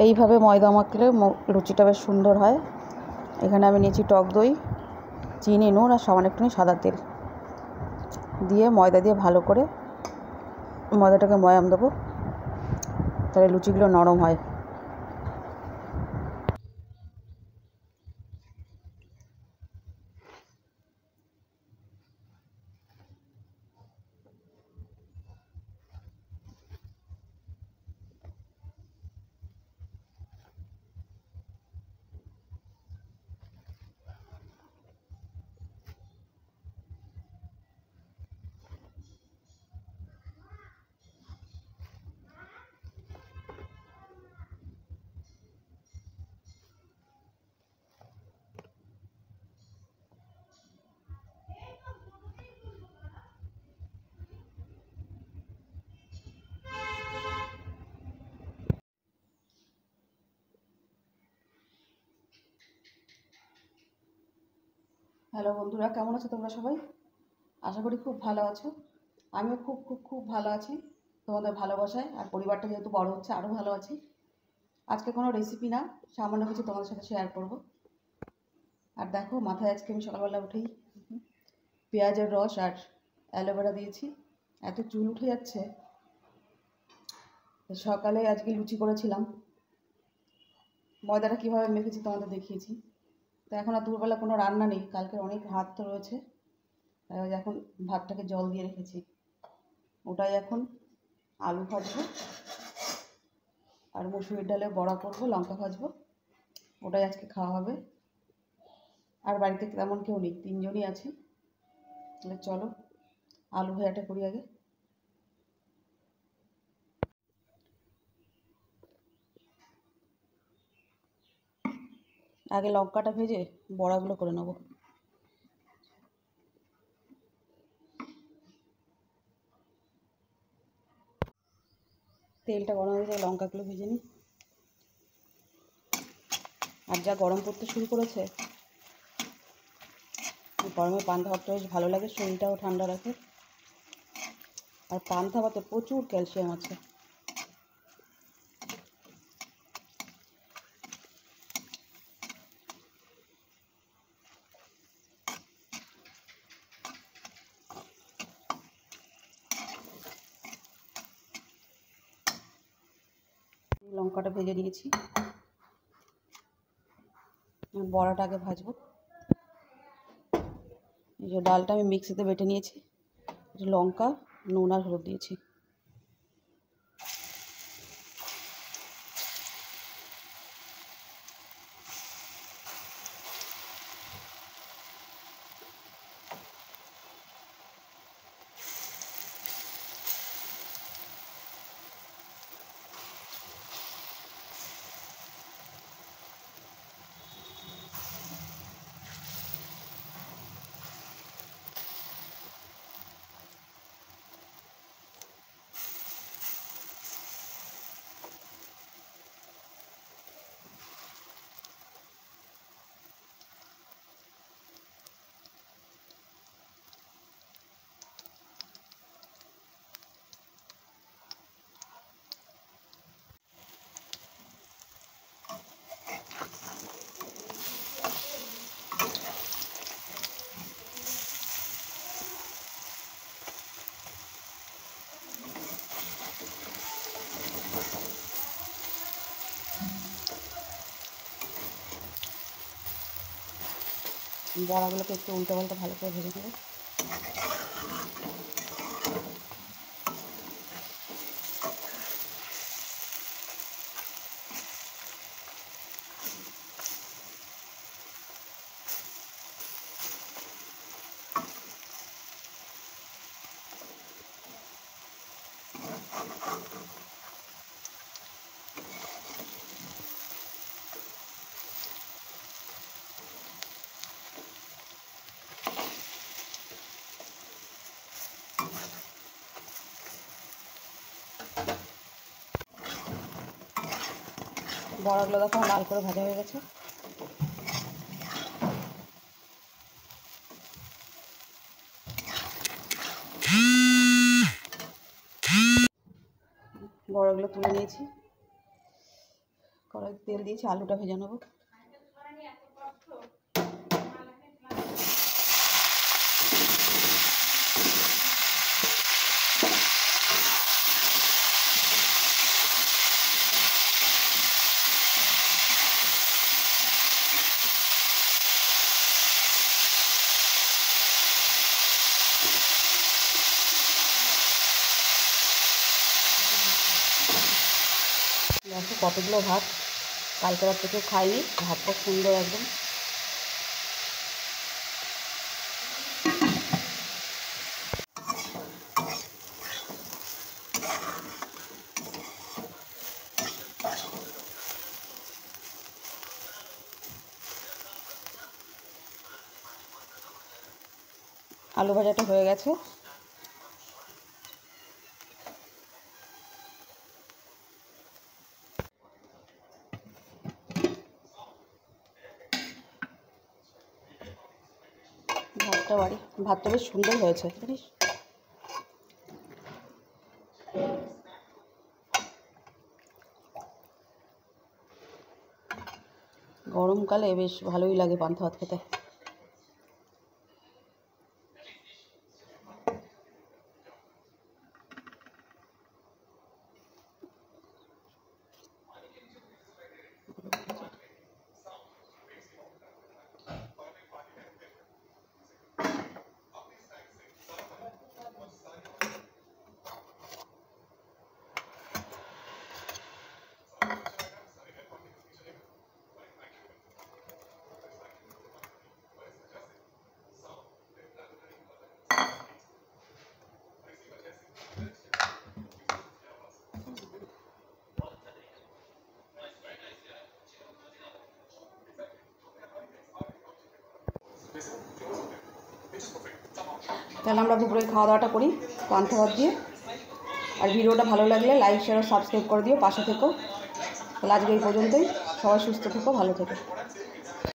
এইভাবে ময়দা মাখলে লুচিটা বেশ সুন্দর হয়। এখানে আমি নিয়েছি টক দই, চিনি, নুন আর সামান্য একটুখানি সাদা তেল দিয়ে ময়দা দিয়ে ভালো করে ময়দাটাকে ময়াম দেবো, তাহলে লুচিগুলো নরম হয়। হ্যালো বন্ধুরা, কেমন আছো তোমরা সবাই? আশা করি খুব ভালো আছো। আমিও খুব খুব খুব ভালো আছি তোমাদের ভালোবাসায়, আর পরিবারটা যেহেতু বড় হচ্ছে আরও ভালো আছি। আজকে কোনো রেসিপি না, সামান্য কিছু তোমাদের সাথে শেয়ার করব। আর দেখো, মাথায় আজকে আমি সকালবেলা উঠেই পেঁয়াজের রস আর অ্যালোভেরা দিয়েছি, এত চুল উঠে যাচ্ছে। সকালে আজকে লুচি করেছিলাম, ময়দাটা কীভাবে মেখেছি তোমাদের দেখিয়েছি। তো এখন আর দুপুরবেলা কোনো রান্না নেই, কালকে অনেক ভাত তো রয়েছে, তাই এখন ভাতটাকে জল দিয়ে রেখেছি। ওটাই এখন আলু ভাজবো আর মুসুরির ডালে বড়া করবো, লঙ্কা ভাজবো, ওটাই আজকে খাওয়া হবে। আর বাড়িতে তেমন কেউ নেই, 3 জনই আছি। তাহলে চলো আলু ভাজাটা করি আগে। আগে লঙ্কাটা ভেজে বড়াগুলো করে নেবো। তেলটা গরম হয়ে যায়, লঙ্কাগুলো ভেজে নিই। আর যা গরম পড়তে শুরু করেছে, গরমে পান্তা ভাতটা বেশ ভালো লাগে, শরীরটাও ঠান্ডা রাখে। আর পান্তা ভাতে প্রচুর ক্যালসিয়াম আছে। লঙ্কাটা ভেজে নিয়েছি, বড়াটা আগে ভাজবো। এই যে ডালটা আমি মিক্সিতে বেটে নিয়েছি, লঙ্কা, নুন আর হলুদ দিয়েছি। বড়াগুলোকে একটু উল্টো পাল্টা ভালো করে ভেজে নেবো। বড়াগুলো দেখো লাল করে ভাজা হয়ে গেছে। বড়াগুলো তুলে নিয়েছি, কড়াই তেল দিয়েছি, আলুটা ভেজে নেবো। দেখো কতগুলো ভাত, কালকে রাত থেকে খাইনি, ভাতটা সুন্দর একদম। আলু ভাজাটা হয়ে গেছে। ভাতটা বেশ সুন্দর হয়েছে জানিস। গরমকালে বেশ ভালোই লাগে পান্তা ভাত খেতে। তাহলে আমরা দুপুরে খাওয়া দাওয়াটা করি পান্তা ভাত দিয়ে। আর ভিডিওটা ভালো লাগলে লাইক, শেয়ার, সাবস্ক্রাইব করে দিও, পাশে থেকো। তাহলে আজকে এই পর্যন্তই। সবাই সুস্থ থেকো, ভালো থেকো।